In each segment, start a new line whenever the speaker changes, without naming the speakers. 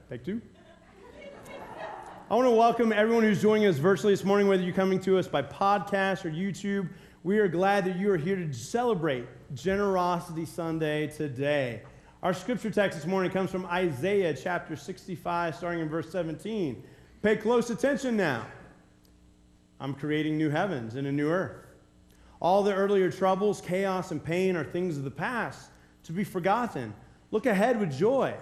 Take two. I want to welcome everyone who's joining us virtually this morning, whether you're coming to us by podcast or YouTube. We are glad that you are here to celebrate Generosity Sunday today. Our scripture text this morning comes from Isaiah chapter 65, starting in verse 17. Pay close attention now. I'm creating new heavens and a new earth. All the earlier troubles, chaos, and pain are things of the past to be forgotten. Look ahead with joy.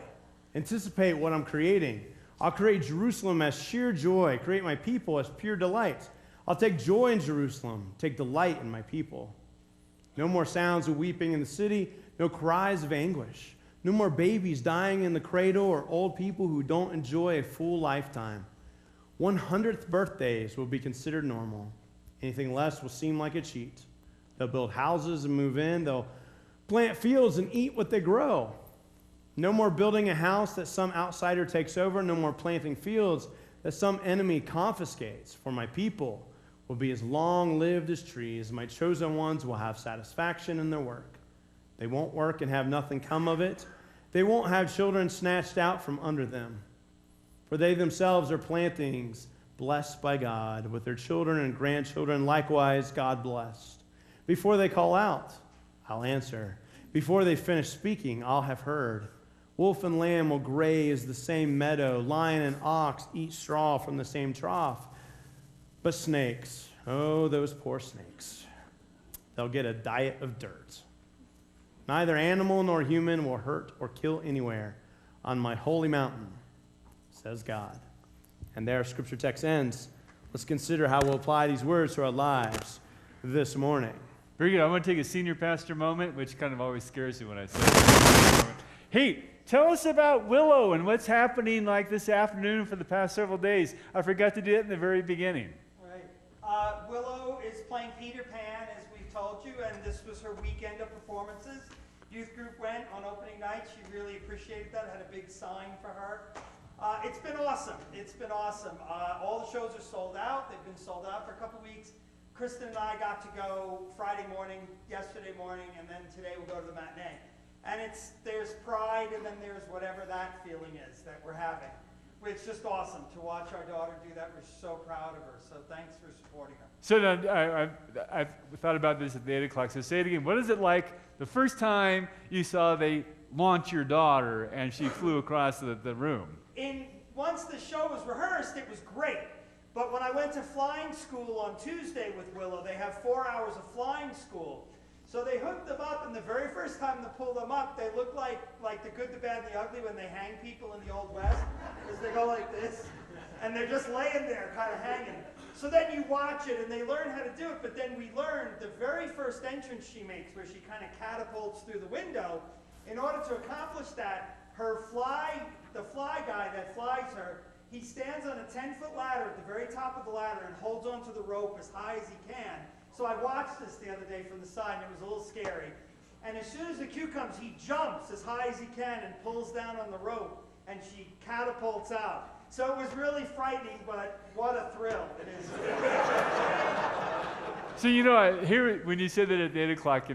Anticipate what I'm creating. I'll create Jerusalem as sheer joy, create my people as pure delight. I'll take joy in Jerusalem, take delight in my people. No more sounds of weeping in the city, no cries of anguish. No more babies dying in the cradle or old people who don't enjoy a full lifetime. 100th birthdays will be considered normal. Anything less will seem like a cheat. They'll build houses and move in. They'll plant fields and eat what they grow. No more building a house that some outsider takes over. No more planting fields that some enemy confiscates. For my people will be as long-lived as trees. My chosen ones will have satisfaction in their work. They won't work and have nothing come of it. They won't have children snatched out from under them. For they themselves are plantings blessed by God, with their children and grandchildren likewise God blessed. Before they call out, I'll answer. Before they finish speaking, I'll have heard. Wolf and lamb will graze the same meadow. Lion and ox eat straw from the same trough. But snakes, oh, those poor snakes, they'll get a diet of dirt. Neither animal nor human will hurt or kill anywhere on my holy mountain, says God. And there our scripture text ends. Let's consider how we'll apply these words to our lives this morning.
Very good. I want to take a senior pastor moment, which kind of always scares me when I say it. Hey, tell us about Willow and what's happening like this afternoon for the past several days. I forgot to do it in the very beginning.
Right. Willow is playing Peter Pan, as we've told you, and this was her weekend of performances. Youth group went on opening night. She really appreciated that, had a big sign for her. It's been awesome. It's been awesome. All the shows are sold out. They've been sold out for a couple weeks. Kristen and I got to go Friday morning, yesterday morning, and then today we'll go to the matinee. And there's pride, and then there's whatever that feeling is that we're having. It's just awesome to watch our daughter do that. We're so proud of her. So thanks for supporting her.
So now, I've thought about this at the 8 o'clock. So say it again. What is it like the first time you saw they launch your daughter and she flew across the room?
Once the show was rehearsed, it was great. But when I went to flying school on Tuesday with Willow, they have 4 hours of flying school. So they hooked them up, and the very first time to pull them up, they look like the good, the bad, and the ugly when they hang people in the Old West, because they go like this, and they're just laying there kind of hanging. So then you watch it, and they learn how to do it, but then we learned the very first entrance she makes, where she kind of catapults through the window. In order to accomplish that, the fly guy that flies her, he stands on a 10-foot ladder at the very top of the ladder and holds onto the rope as high as he can. So I watched this the other day from the side, and it was a little scary. And as soon as the cue comes, he jumps as high as he can and pulls down on the rope, and she catapults out. So it was really frightening, but what a thrill it is.
So, here, when you said that at 8 o'clock,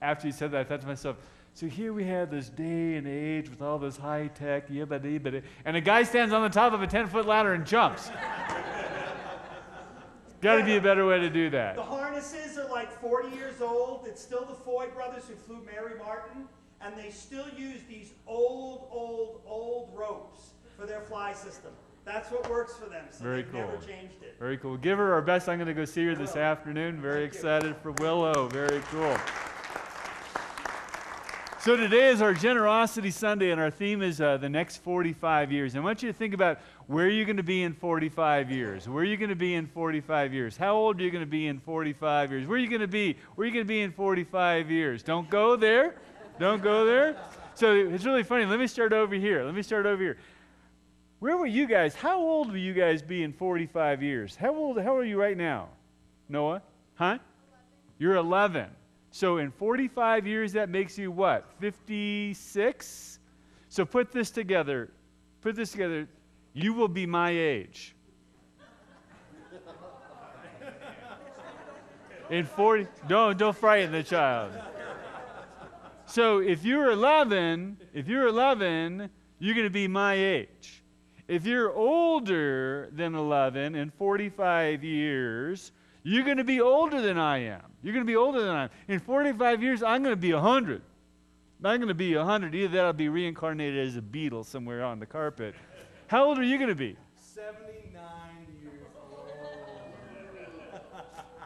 after you said that, I thought to myself, so here we have this day and age with all this high tech, and a guy stands on the top of a 10-foot ladder and jumps. Got to be a better way to do that.
The harnesses are like 40 years old. It's still the Foy brothers who flew Mary Martin, and they still use these old ropes for their fly system. That's what works for them, so they've never changed it.
Very cool. Give her our best. I'm going to go see her this afternoon. Very excited for Willow. Very cool. So today is our Generosity Sunday, and our theme is the next 45 years. I want you to think about where you're going to be in 45 years. Where are you going to be in 45 years? How old are you going to be in 45 years? Where are you going to be? Where are you going to be in 45 years? Don't go there. Don't go there. So it's really funny. Let me start over here. Where were you guys? How old will you guys be in 45 years? How are you right now? Noah? Huh? 11. You're 11. So in 45 years, that makes you what? 56? So put this together. You will be my age. In 40, don't frighten the child. So if you're 11, you're going to be my age. If you're older than 11 in 45 years, you're going to be older than I am. You're going to be older than I am. In 45 years, I'm going to be 100. I'm going to be 100. Either that or I'll be reincarnated as a beetle somewhere on the carpet. How old are you going to be?
79 years old.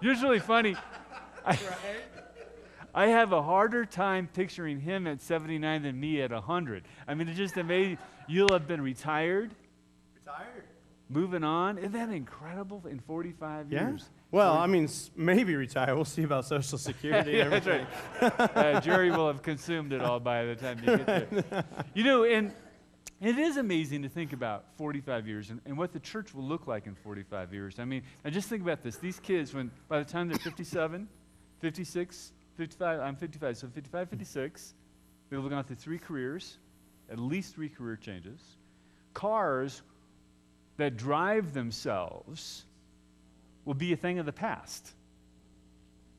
It's really funny.
Right?
I have a harder time picturing him at 79 than me at 100. I mean, it's just amazing. You'll have been retired. Moving on. Isn't that incredible in 45 years?
Well, I mean, maybe retire. We'll see about Social Security
Yeah,
and
that's
everything.
right. Jerry will have consumed it all by the time you get there. You know, and it is amazing to think about 45 years and what the church will look like in 45 years. I mean, I just think about this. These kids, by the time they're 57, 56, 55, I'm 55, so 55, 56, they'll have gone through 3 careers, at least 3 career changes. Cars that drive themselves will be a thing of the past.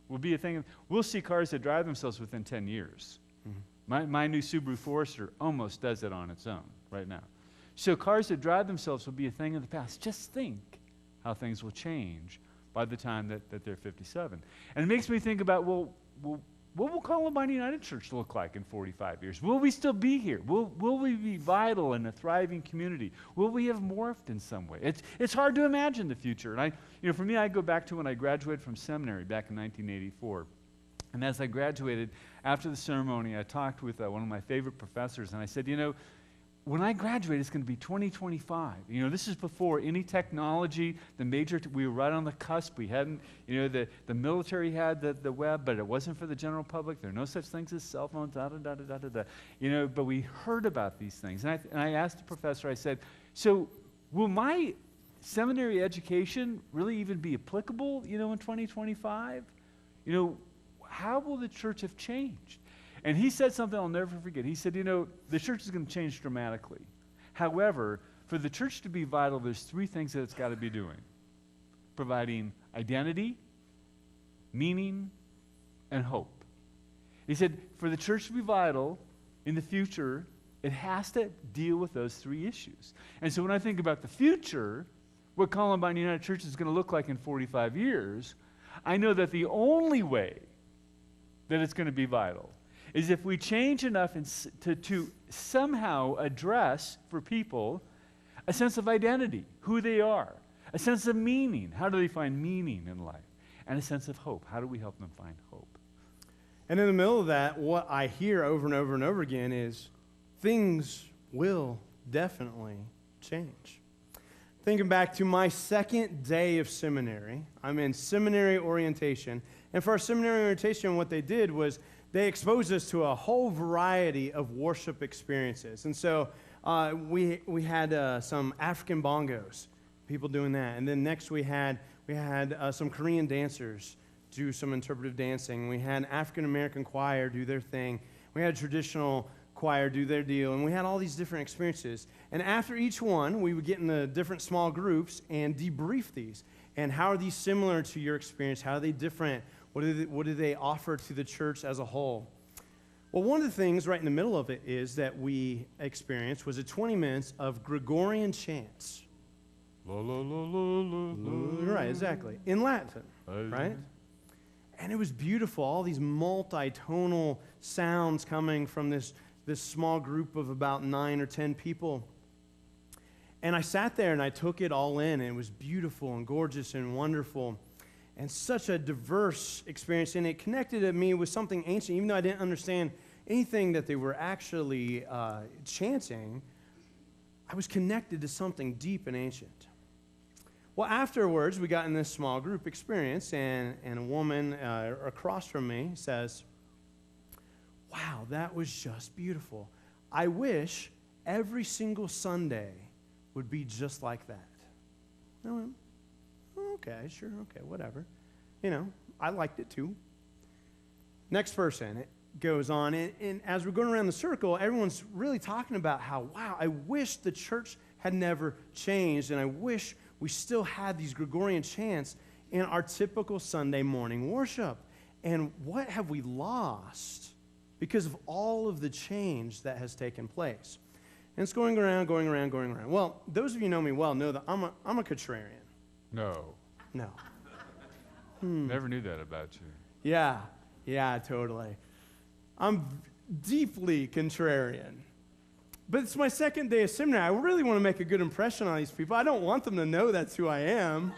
We'll see cars that drive themselves within 10 years. Mm-hmm. My new Subaru Forester almost does it on its own right now. So cars that drive themselves will be a thing of the past. Just think how things will change by the time that they're 57. And it makes me think about, well, what will Columbine United Church look like in 45 years? Will we still be here? Will we be vital in a thriving community? Will we have morphed in some way? It's hard to imagine the future. And for me, I go back to when I graduated from seminary back in 1984. And as I graduated, after the ceremony, I talked with one of my favorite professors, and I said, when I graduate, it's going to be 2025. This is before any technology. We were right on the cusp. We hadn't, the military had the web, but it wasn't for the general public. There are no such things as cell phones, but we heard about these things. And I asked the professor, I said, so will my seminary education really even be applicable, in 2025? How will the church have changed? And he said something I'll never forget. He said, the church is going to change dramatically. However, for the church to be vital, there's 3 things that it's got to be doing. Providing identity, meaning, and hope. He said, for the church to be vital in the future, it has to deal with those 3 issues. And so when I think about the future, what Columbine United Church is going to look like in 45 years, I know that the only way that it's going to be vital is if we change enough to somehow address for people a sense of identity, who they are, a sense of meaning, how do they find meaning in life, and a sense of hope, how do we help them find hope?
And in the middle of that, what I hear over and over and over again is things will definitely change. Thinking back to my second day of seminary, I'm in seminary orientation, and for our seminary orientation, what they did was they exposed us to a whole variety of worship experiences. And so we had some African bongos, people doing that. And then next we had some Korean dancers do some interpretive dancing. We had an African-American choir do their thing. We had a traditional choir do their deal. And we had all these different experiences. And after each one, we would get in the different small groups and debrief these. And how are these similar to your experience? How are they different? What do they offer to the church as a whole? Well, one of the things right in the middle of it is that we experienced was 20 minutes of Gregorian chants. La, la, la, la, la, la. Right, exactly. In Latin, right? And it was beautiful, all these multi-tonal sounds coming from this small group of about 9 or 10 people. And I sat there and I took it all in, and it was beautiful and gorgeous and wonderful. And such a diverse experience, and it connected to me with something ancient. Even though I didn't understand anything that they were actually chanting, I was connected to something deep and ancient. Well, afterwards, we got in this small group experience, and a woman across from me says, "Wow, that was just beautiful. I wish every single Sunday would be just like that." I went, okay, sure, okay, whatever. I liked it too. Next person, it goes on, and as we're going around the circle, everyone's really talking about how, wow, I wish the church had never changed, and I wish we still had these Gregorian chants in our typical Sunday morning worship. And what have we lost because of all of the change that has taken place? And it's going around, going around, going around. Well, those of you who know me well know that I'm a contrarian.
No.
No.
Never knew that about you.
Yeah, totally. I'm deeply contrarian. But it's my second day of seminary. I really want to make a good impression on these people. I don't want them to know that's who I am.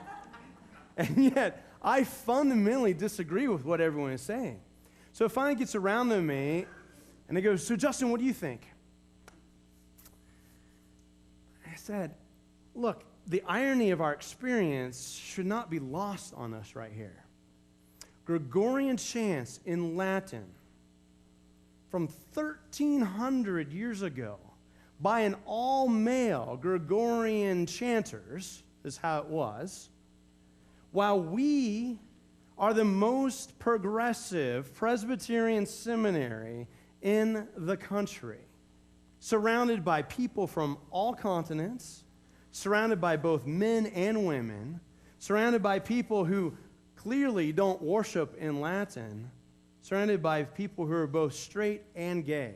And yet, I fundamentally disagree with what everyone is saying. So it finally gets around to me, and they go, so Justin, what do you think? I said, look, the irony of our experience should not be lost on us right here. Gregorian chants in Latin from 1,300 years ago by an all-male Gregorian chanters, is how it was, while we are the most progressive Presbyterian seminary in the country, surrounded by people from all continents, surrounded by both men and women, surrounded by people who clearly don't worship in Latin, surrounded by people who are both straight and gay.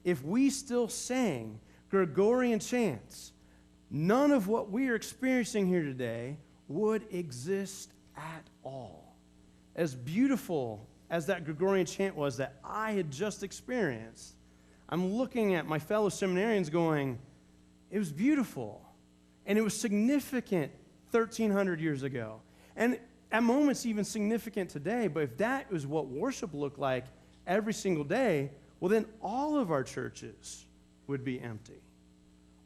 If we still sang Gregorian chants, none of what we are experiencing here today would exist at all. As beautiful as that Gregorian chant was that I had just experienced, I'm looking at my fellow seminarians going, it was beautiful, and it was significant 1,300 years ago. And at moments even significant today, but if that is what worship looked like every single day, well then all of our churches would be empty.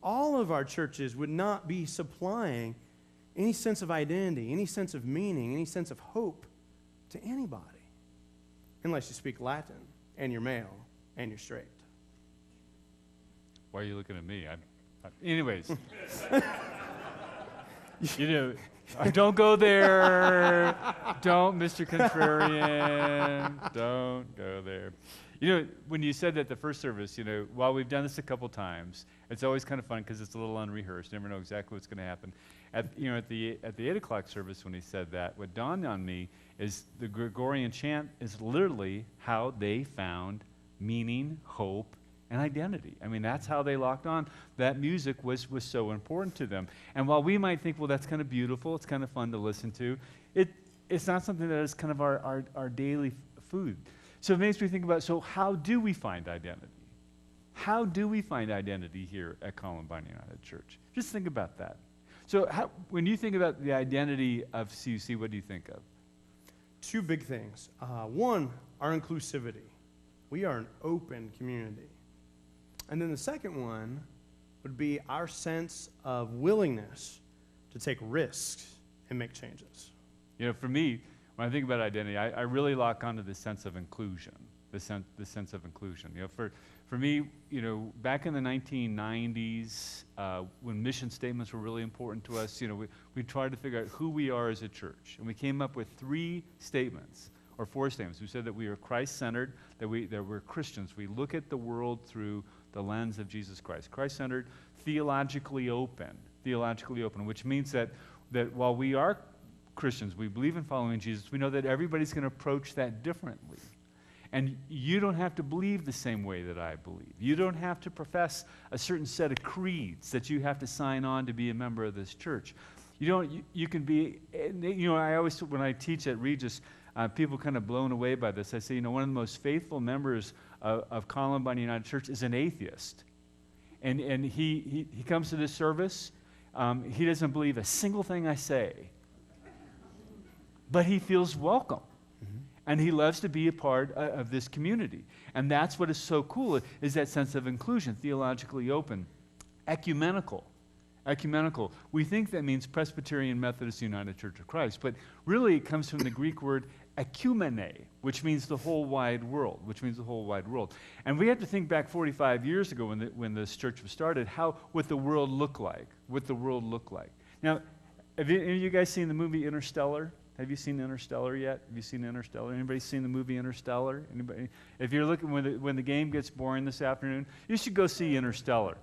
All of our churches would not be supplying any sense of identity, any sense of meaning, any sense of hope to anybody, unless you speak Latin and you're male and you're straight.
Why are you looking at me? Anyways. Don't go there. Don't, Mr. Contrarian. Don't go there. When you said that the first service, while we've done this a couple times, it's always kind of fun because it's a little unrehearsed. You never know exactly what's going to happen. At the 8 o'clock service, when he said that, what dawned on me is the Gregorian chant is literally how they found meaning, hope, and identity. I mean, that's how they locked on. That music was so important to them. And while we might think, well, that's kind of beautiful, it's kind of fun to listen to, it's not something that is kind of our daily food. So it makes me think about, so how do we find identity? How do we find identity here at Columbine United Church? Just think about that. So when you think about the identity of CUC, what do you think of?
Two big things. One, our inclusivity. We are an open community. And then the second one would be our sense of willingness to take risks and make changes.
For me, when I think about identity, I really lock onto the sense of inclusion, the sense of inclusion. For me, back in the 1990s, when mission statements were really important to us, we tried to figure out who we are as a church. And we came up with 3 statements, or 4 statements. We said that we are Christ-centered, that we're Christians. We look at the world through the lens of Jesus Christ. Christ-centered, theologically open, which means that while we are Christians, we believe in following Jesus, we know that everybody's going to approach that differently. And you don't have to believe the same way that I believe. You don't have to profess a certain set of creeds that you have to sign on to be a member of this church. You can be, I always, when I teach at Regis, people kind of blown away by this. I say, one of the most faithful members of Columbine United Church is an atheist. And he comes to this service. He doesn't believe a single thing I say. But he feels welcome. Mm-hmm. And he loves to be a part of this community. And that's what is so cool, is that sense of inclusion, theologically open, ecumenical. We think that means Presbyterian Methodist United Church of Christ, but really it comes from the Greek word ekumene, which means the whole wide world, And we have to think back 45 years ago when this church was started, what the world looked like. Now, have any of you guys seen the movie Interstellar? Have you seen Interstellar yet? Have you seen Interstellar? Anybody seen the movie Interstellar? Anybody? If you're looking when the game gets boring this afternoon, you should go see Interstellar.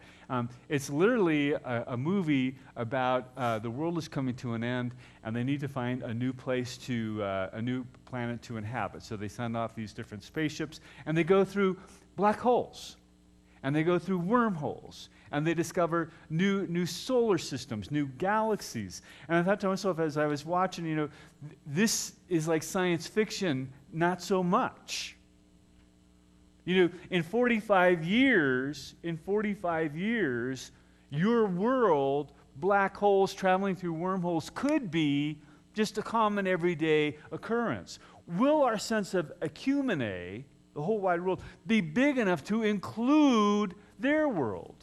It's literally a movie about the world is coming to an end, and they need to find a new place a new planet to inhabit. So they send off these different spaceships, and they go through black holes. and they go through wormholes, and they discover new solar systems, new galaxies. And I thought to myself as I was watching, this is like science fiction, not so much. In 45 years, your world, black holes traveling through wormholes, could be just a common everyday occurrence. Will our sense of ecumene, the whole wide world, be big enough to include their world?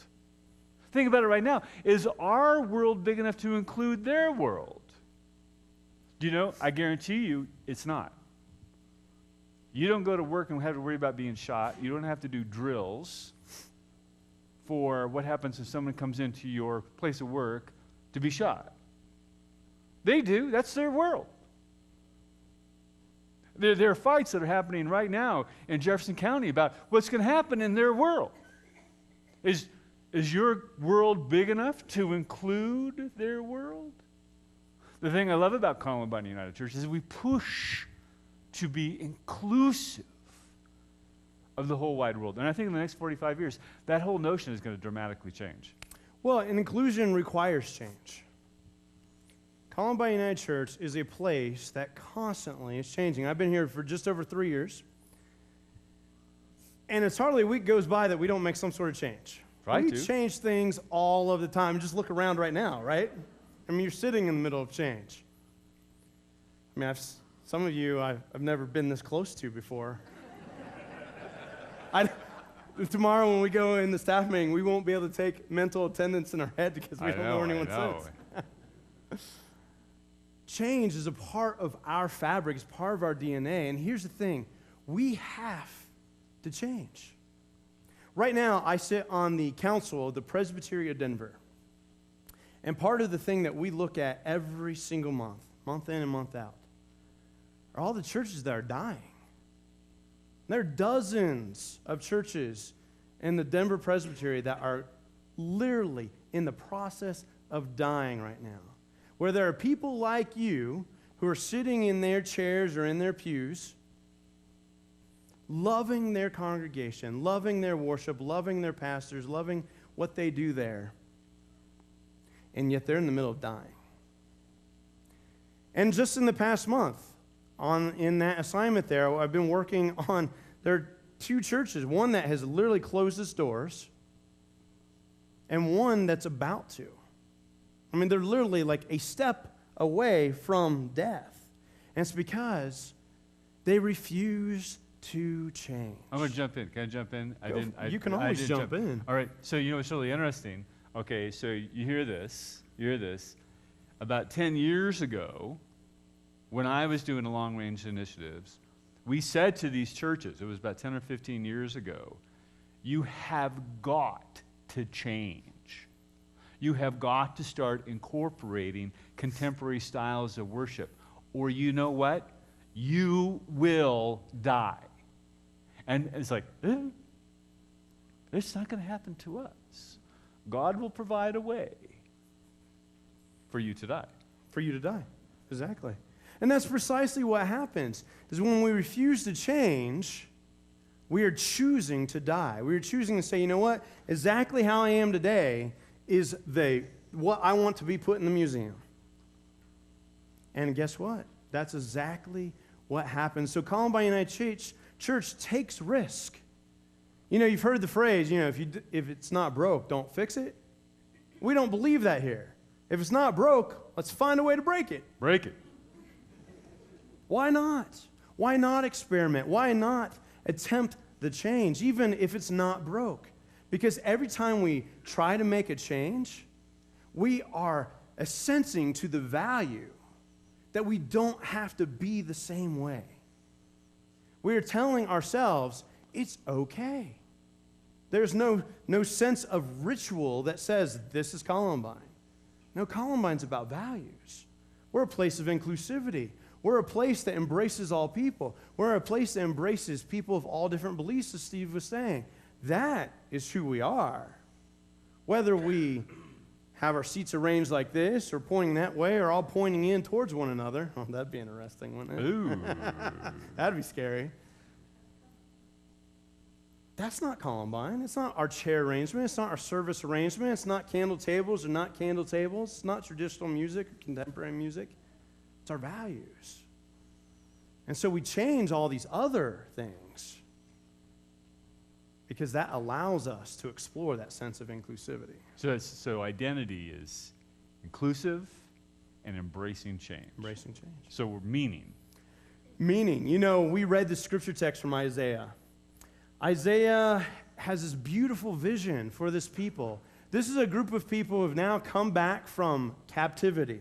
Think about it right now. Is our world big enough to include their world? I guarantee you it's not. You don't go to work and have to worry about being shot. You don't have to do drills for what happens if someone comes into your place of work to be shot. They do. That's their world. There are fights that are happening right now in Jefferson County about what's going to happen in their world. Is your world big enough to include their world? The thing I love about Columbine United Church is we push to be inclusive of the whole wide world. And I think in the next 45 years, that whole notion is going to dramatically change.
Well, and inclusion requires change. Columbine United Church is a place that constantly is changing. I've been here for just over 3 years. And it's hardly a week goes by that we don't make some sort of change. We change things all of the time. Just look around right now, right? I mean, you're sitting in the middle of change. I mean, some of you I've never been this close to before. Tomorrow when we go in the staff meeting, we won't be able to take mental attendance in our head because we don't know where anyone sits. Change is a part of our fabric, it's part of our DNA. And here's the thing, we have to change. Right now, I sit on the council of the Presbytery of Denver. And part of the thing that we look at every single month in and month out, are all the churches that are dying. There are dozens of churches in the Denver Presbytery that are literally in the process of dying right now, where there are people like you who are sitting in their chairs or in their pews, loving their congregation, loving their worship, loving their pastors, loving what they do there, and yet they're in the middle of dying. And just in the past month, in that assignment there, I've been working on, there are 2 churches, one that has literally closed its doors, and one that's about to. I mean, they're literally like a step away from death. And it's because they refuse to change.
I'm going to jump in. Can I jump in?
You can always jump in.
All right. So, it's really interesting. Okay, so you hear this. About 10 years ago, when I was doing the long-range initiatives, we said to these churches, it was about 10 or 15 years ago, you have got to change. You have got to start incorporating contemporary styles of worship, or you know what? You will die. And it's like, it's not going to happen to us. God will provide a way for you to die.
For you to die, exactly. And that's precisely what happens, is when we refuse to change, we are choosing to die. We are choosing to say, you know what? Exactly how I am today is what I want to be put in the museum. And guess what? That's exactly what happens. So Columbine United Church takes risk. You've heard the phrase, if it's not broke, don't fix it. We don't believe that here. If it's not broke, let's find a way to break it.
Break it.
Why not? Why not experiment? Why not attempt the change, even if it's not broke? Because every time we try to make a change, we are assensing to the value that we don't have to be the same way. We are telling ourselves it's okay. There's no sense of ritual that says this is Columbine. No, Columbine's about values. We're a place of inclusivity. We're a place that embraces all people. We're a place that embraces people of all different beliefs, as Steve was saying. That is who we are. Whether we have our seats arranged like this or pointing that way or all pointing in towards one another. Oh, that'd be interesting, wouldn't it?
Ooh.
That'd be scary. That's not Columbine. It's not our chair arrangement. It's not our service arrangement. It's not candle tables or not candle tables. It's not traditional music or contemporary music. It's our values. And so we change all these other things because that allows us to explore that sense of inclusivity.
So identity is inclusive and embracing change.
Embracing change.
So we're meaning.
Meaning. You know, we read the scripture text from Isaiah. Isaiah has this beautiful vision for this people. This is a group of people who have now come back from captivity.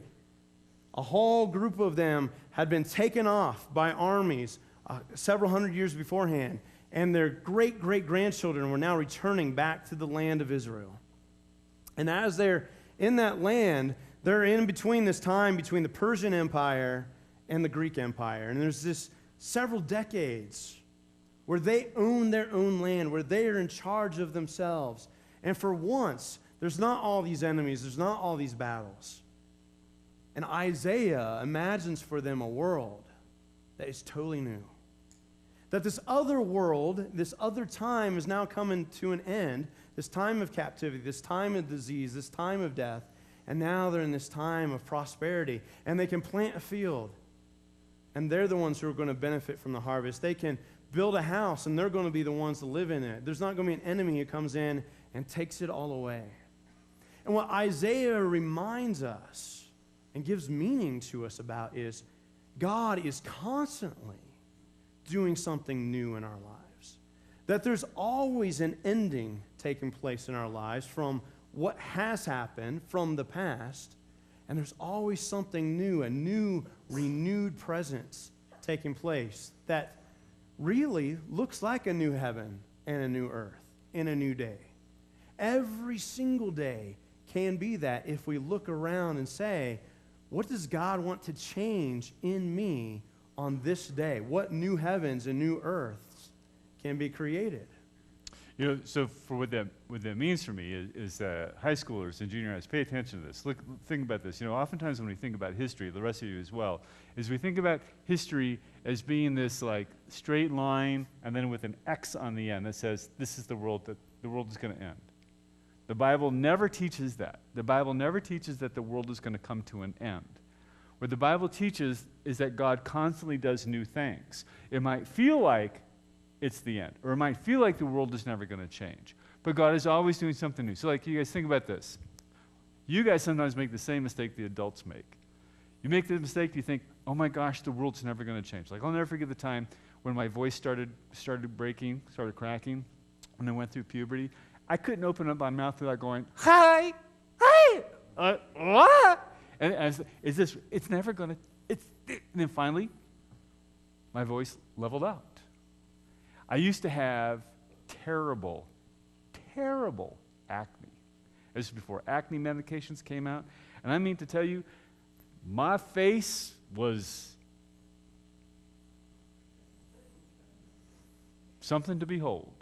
A whole group of them had been taken off by armies several hundred years beforehand, and their great-great-grandchildren were now returning back to the land of Israel. And as they're in that land, they're in between this time between the Persian Empire and the Greek Empire. And there's this several decades where they own their own land, where they are in charge of themselves. And for once, there's not all these enemies, there's not all these battles. And Isaiah imagines for them a world that is totally new. That this other world, this other time is now coming to an end, this time of captivity, this time of disease, this time of death, and now they're in this time of prosperity. And they can plant a field, and they're the ones who are going to benefit from the harvest. They can build a house, and they're going to be the ones to live in it. There's not going to be an enemy who comes in and takes it all away. And what Isaiah reminds us and gives meaning to us about is God is constantly doing something new in our lives. That there's always an ending taking place in our lives from what has happened from the past, and there's always something new, a new, renewed presence taking place that really looks like a new heaven and a new earth in a new day. Every single day can be that if we look around and say, what does God want to change in me on this day? What new heavens and new earths can be created?
You know, so for what that means for me is high schoolers and junior highs, pay attention to this. Think about this. You know, oftentimes when we think about history, the rest of you as well, is we think about history as being this like straight line and then with an X on the end that says this is the world is going to end. The Bible never teaches that. The Bible never teaches that the world is going to come to an end. What the Bible teaches is that God constantly does new things. It might feel like it's the end, or it might feel like the world is never going to change. But God is always doing something new. So like you guys think about this. You guys sometimes make the same mistake the adults make. You make the mistake, you think, oh my gosh, the world's never going to change. Like I'll never forget the time when my voice started breaking, started cracking, and I went through puberty. I couldn't open up my mouth without going, hi, what? And it's never going to, and then finally, my voice leveled out. I used to have terrible acne. This is before acne medications came out. And I mean to tell you, my face was something to behold.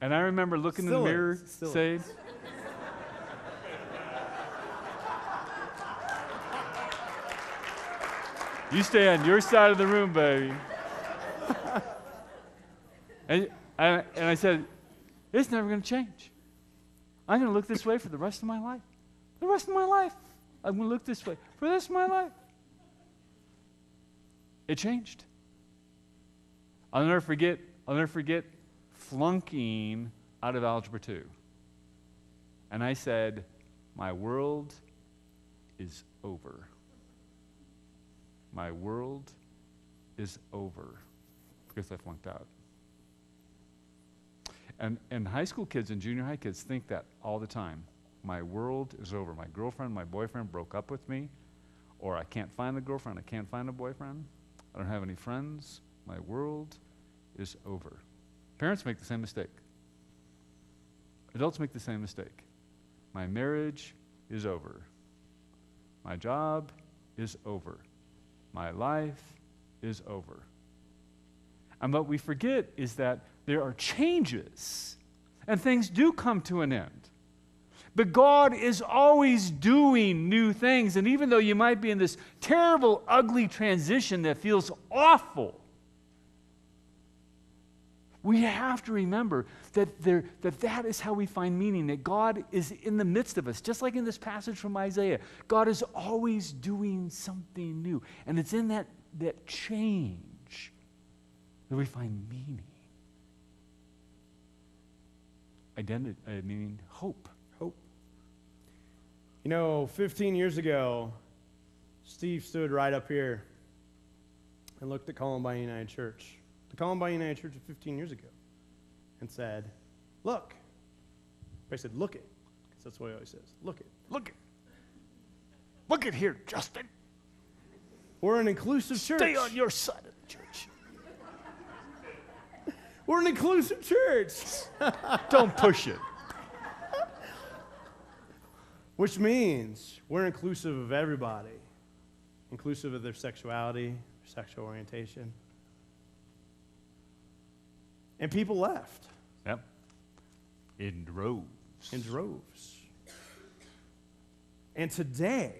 And I remember looking in the mirror saying, you stay on your side of the room, baby. And I said, it's never going to change. I'm going to look this way for the rest of my life. The rest of my life. I'm going to look this way for the rest of my life. It changed. I'll never forget flunking out of Algebra 2. And I said, my world is over. My world is over because I flunked out. And high school kids and junior high kids think that all the time. My world is over. My girlfriend, my boyfriend broke up with me, or I can't find a girlfriend, I can't find a boyfriend, I don't have any friends. My world is over. Parents make the same mistake. Adults make the same mistake. My marriage is over. My job is over. My life is over. And what we forget is that there are changes, and things do come to an end. But God is always doing new things, and even though you might be in this terrible, ugly transition that feels awful, We have to remember that is how we find meaning, that God is in the midst of us. Just like in this passage from Isaiah, God is always doing something new. And it's in that change that we find meaning. Identity, meaning hope.
Hope. 15 years ago, Steve stood right up here and looked at Columbine United Church. The Columbine United Church of 15 years ago, and said, look. I said, look it, because that's what he always says. Look it.
Look it here, Justin.
We're an inclusive church.
Stay on your side of the church.
We're an inclusive church.
Don't push it.
Which means we're inclusive of everybody, inclusive of their sexuality, their sexual orientation. And people left.
Yep. In droves.
In droves. And today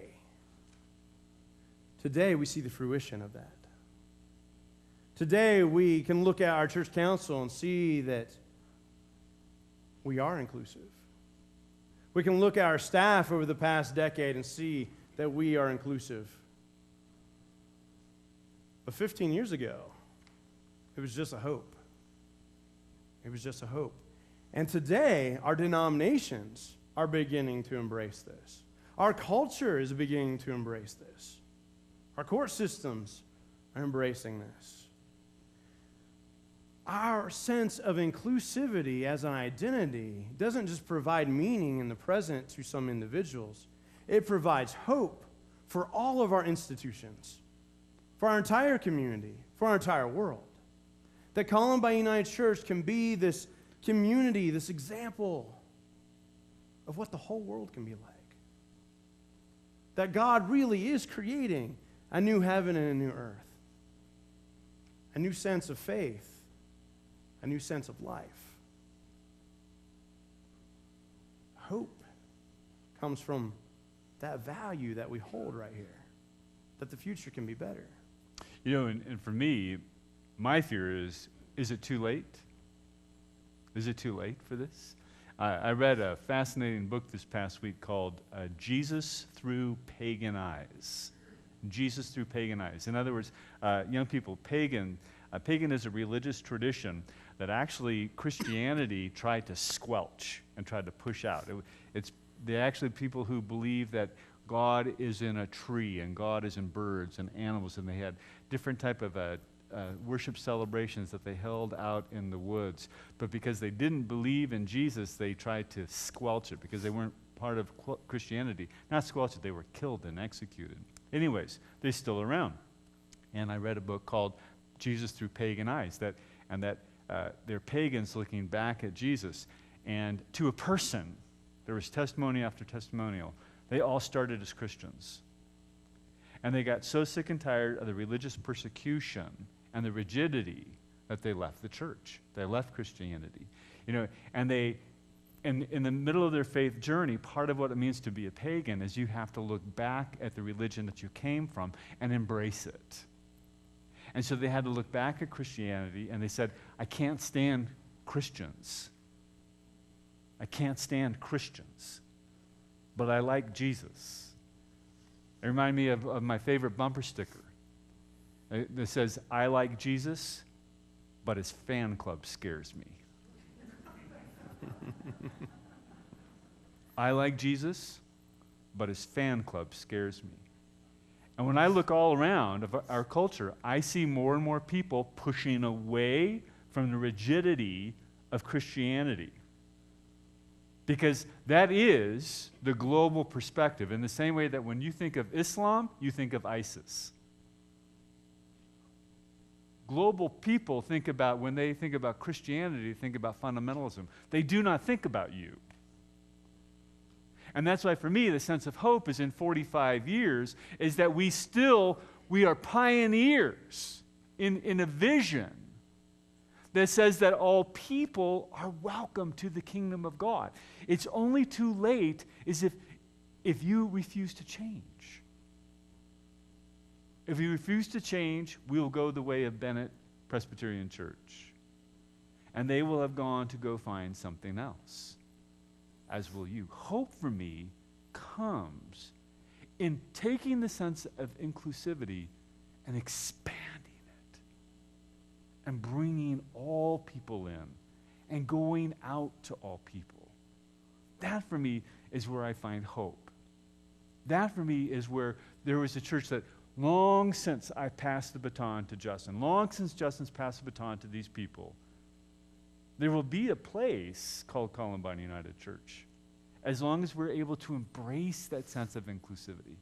we see the fruition of that. Today we can look at our church council and see that we are inclusive. We can look at our staff over the past decade and see that we are inclusive. But 15 years ago, it was just a hope. It was just a hope. And today, our denominations are beginning to embrace this. Our culture is beginning to embrace this. Our court systems are embracing this. Our sense of inclusivity as an identity doesn't just provide meaning in the present to some individuals. It provides hope for all of our institutions, for our entire community, for our entire world. That Columbine United Church can be this community, this example of what the whole world can be like. That God really is creating a new heaven and a new earth, a new sense of faith, a new sense of life. Hope comes from that value that we hold right here, that the future can be better.
And for me, my fear is it too late? Is it too late for this? I read a fascinating book this past week called Jesus Through Pagan Eyes. Jesus Through Pagan Eyes. In other words, young people, pagan is a religious tradition that actually Christianity tried to squelch and tried to push out. They're actually people who believe that God is in a tree and God is in birds and animals, and they had different type of worship celebrations that they held out in the woods. But because they didn't believe in Jesus, they tried to squelch it because they weren't part of Christianity. Not squelch it, they were killed and executed. Anyways, they're still around. And I read a book called Jesus Through Pagan Eyes, that they're pagans looking back at Jesus. And to a person, there was testimony after testimonial. They all started as Christians. And they got so sick and tired of the religious persecution and the rigidity that they left the church. They left Christianity. And they, in the middle of their faith journey, part of what it means to be a pagan is you have to look back at the religion that you came from and embrace it. And so they had to look back at Christianity, and they said, I can't stand Christians. I can't stand Christians, but I like Jesus. It reminded me of my favorite bumper sticker that says, I like Jesus, but his fan club scares me. I like Jesus, but his fan club scares me. And when I look all around of our culture, I see more and more people pushing away from the rigidity of Christianity. Because that is the global perspective, in the same way that when you think of Islam, you think of ISIS. Global people when they think about Christianity, think about fundamentalism. They do not think about you. And that's why, for me, the sense of hope is in 45 years, is that we are pioneers in a vision that says that all people are welcome to the kingdom of God. It's only too late is if you refuse to change. If you refuse to change, we will go the way of Bennett Presbyterian Church. and they will have gone to go find something else, as will you. Hope for me comes in taking the sense of inclusivity and expanding it and bringing all people in and going out to all people. That for me is where I find hope. That for me is where there was a church that long since I passed the baton to Justin, long since Justin's passed the baton to these people, there will be a place called Columbine United Church, as long as we're able to embrace that sense of inclusivity.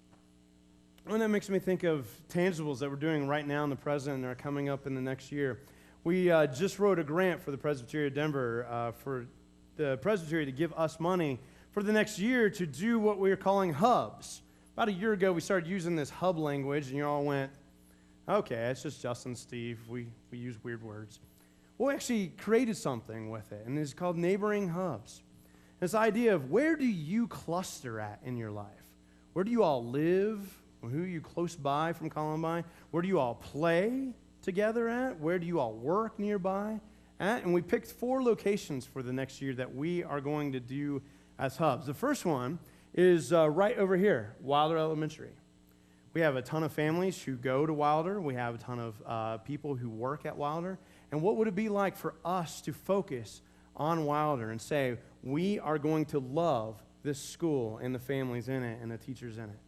And that makes me think of tangibles that we're doing right now in the present and are coming up in the next year. We just wrote a grant for the Presbytery of Denver for the Presbytery to give us money for the next year to do what we're calling hubs. About a year ago, we started using this hub language, and you all went, okay, it's just Justin, Steve. We use weird words. Well, we actually created something with it, and it's called neighboring hubs. This idea of where do you cluster at in your life? Where do you all live? Who are you close by from Columbine? Where do you all play together at? Where do you all work nearby at? And we picked 4 locations for the next year that we are going to do as hubs. The first one is right over here, Wilder Elementary. We have a ton of families who go to Wilder. We have a ton of people who work at Wilder. And what would it be like for us to focus on Wilder and say, we are going to love this school and the families in it and the teachers in it?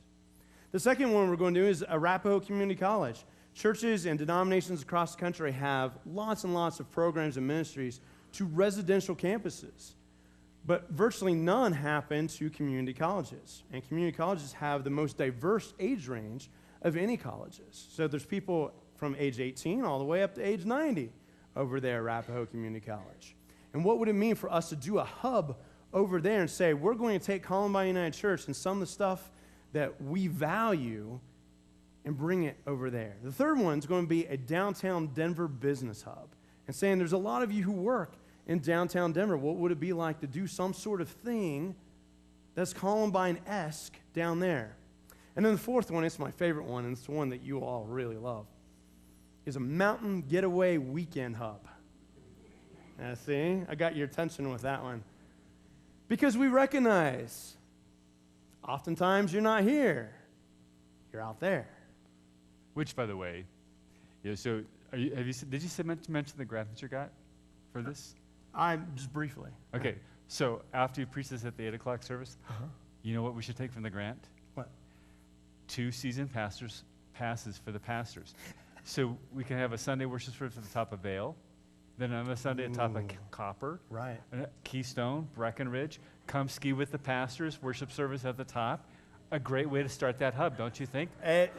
The second one we're going to do is Arapahoe Community College. Churches and denominations across the country have lots and lots of programs and ministries to residential campuses. But virtually none happen to community colleges. And community colleges have the most diverse age range of any colleges. So there's people from age 18 all the way up to age 90 over there at Arapahoe Community College. And what would it mean for us to do a hub over there and say, we're going to take Columbine United Church and some of the stuff that we value and bring it over there? The third one is going to be a downtown Denver business hub. And saying there's a lot of you who work in downtown Denver. What would it be like to do some sort of thing that's Columbine-esque down there? And then the fourth one, it's my favorite one, and it's the one that you all really love, is a mountain getaway weekend hub. See, I got your attention with that one. Because we recognize oftentimes you're not here. You're out there.
Which, by the way, so did you mention the grant that you got for this?
Just briefly.
Okay, so after you preach this at the 8 o'clock service, you know what we should take from the grant?
What?
2 season passes for the pastors. So we can have a Sunday worship service at the top of Vale, then another Sunday at the top of Copper,
right?
Keystone, Breckenridge. Come ski with the pastors, worship service at the top. A great way to start that hub, don't you think?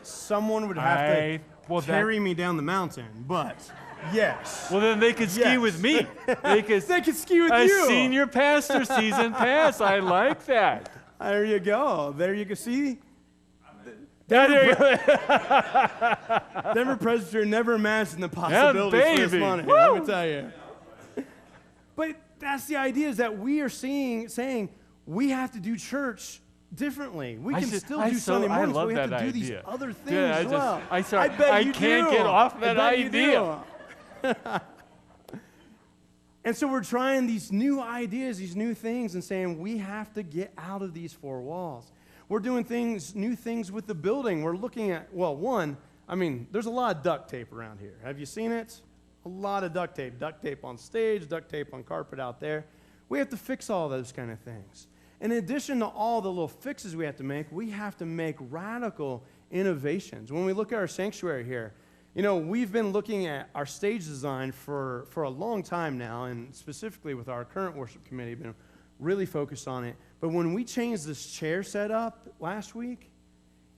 Someone would have to carry me down the mountain, but yes.
Well, then they could ski with me. They could
ski with you.
A senior pastor season pass. I like that.
There you go. There you go. See?
Denver
Presbytery never imagined the possibilities for this money.
Woo!
Let me tell you. But that's the idea, is that we are saying we have to do church differently. We can still do Sunday mornings, but we have to do these other things as well.
I can't get off that idea.
And so we're trying these new ideas, these new things, and saying we have to get out of these 4 walls. We're doing new things with the building. We're looking at, there's a lot of duct tape around here. Have you seen it? A lot of duct tape on stage, duct tape on carpet out there. We have to fix all those kind of things. In addition to all the little fixes we have to make radical innovations. When we look at our sanctuary here, we've been looking at our stage design for a long time now, and specifically with our current worship committee, been really focused on it. But when we changed this chair setup last week,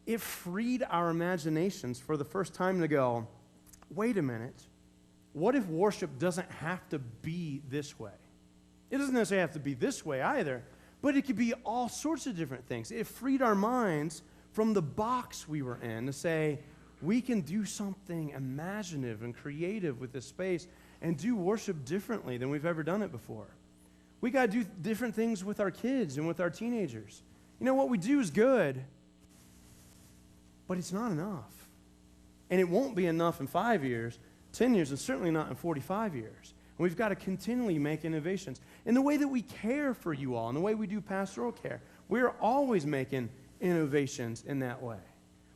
it freed our imaginations for the first time to go, wait a minute, what if worship doesn't have to be this way? It doesn't necessarily have to be this way either, but it could be all sorts of different things. It freed our minds from the box we were in to say, we can do something imaginative and creative with this space and do worship differently than we've ever done it before. We got to do different things with our kids and with our teenagers. What we do is good, but it's not enough. And it won't be enough in 5 years, 10 years, and certainly not in 45 years. And we've got to continually make innovations. In the way that we care for you all, in the way we do pastoral care, we're always making innovations in that way.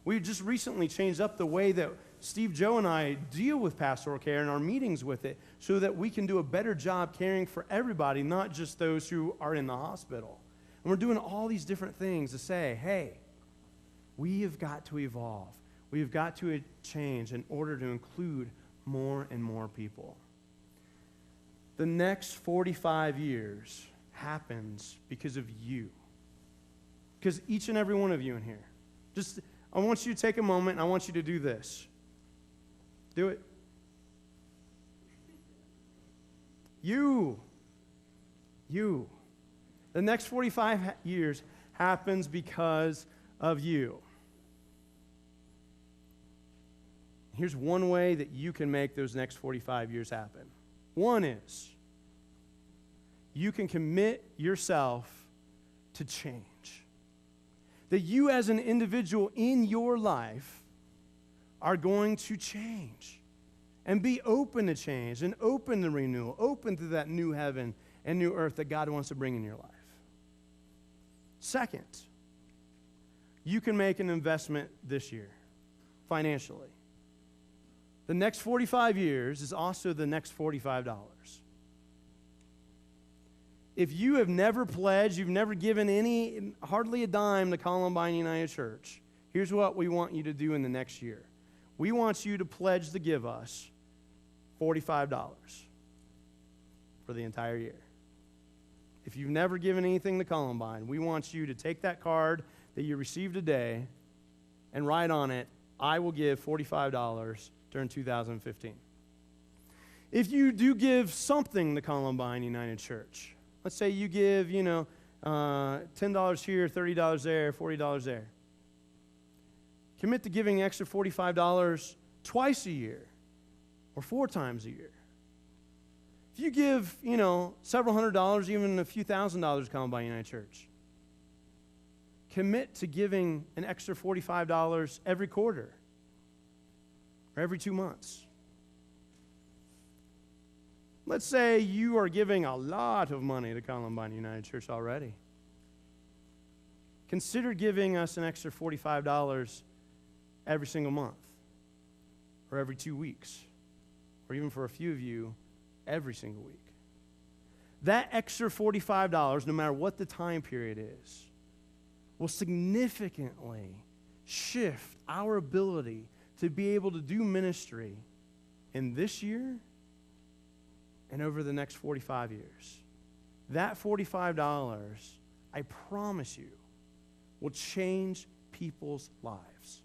We just recently changed up the way that Steve, Joe, and I deal with pastoral care and our meetings with it so that we can do a better job caring for everybody, not just those who are in the hospital. And we're doing all these different things to say, hey, we have got to evolve. We have got to change in order to include more and more people. The next 45 years happens because of you. Because each and every one of you in here. I want you to take a moment and I want you to do this. Do it. You. The next 45 years happens because of you. Here's one way that you can make those next 45 years happen. One is you can commit yourself to change. That you as an individual in your life are going to change and be open to change and open to renewal, open to that new heaven and new earth that God wants to bring in your life. Second, you can make an investment this year financially. The next 45 years is also the next $45. If you have never pledged, you've never given hardly a dime to Columbine United Church, here's what we want you to do in the next year. We want you to pledge to give us $45 for the entire year. If you've never given anything to Columbine, we want you to take that card that you received today and write on it, I will give $45 during 2015. If you do give something to Columbine United Church, let's say you give, $10 here, $30 there, $40 there. Commit to giving an extra $45 twice a year or 4 times a year. If you give, several $100s, even a few $1,000 to Columbine United Church, commit to giving an extra $45 every quarter or every 2 months. Let's say you are giving a lot of money to Columbine United Church already. Consider giving us an extra $45 every single month, or every 2 weeks, or even for a few of you, every single week. That extra $45, no matter what the time period is, will significantly shift our ability to be able to do ministry in this year and over the next 45 years. That $45, I promise you, will change people's lives.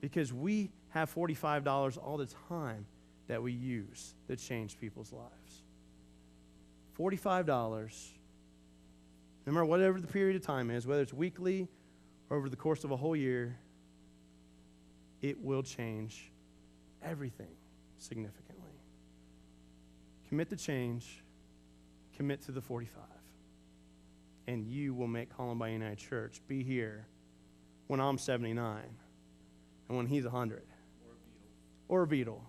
Because we have $45 all the time that we use that change people's lives. $45, no matter whatever the period of time is, whether it's weekly or over the course of a whole year, it will change everything significantly. Commit to change, commit to the 45, and you will make Columbine United Church be here when I'm 79 and when he's 100. Or a beetle.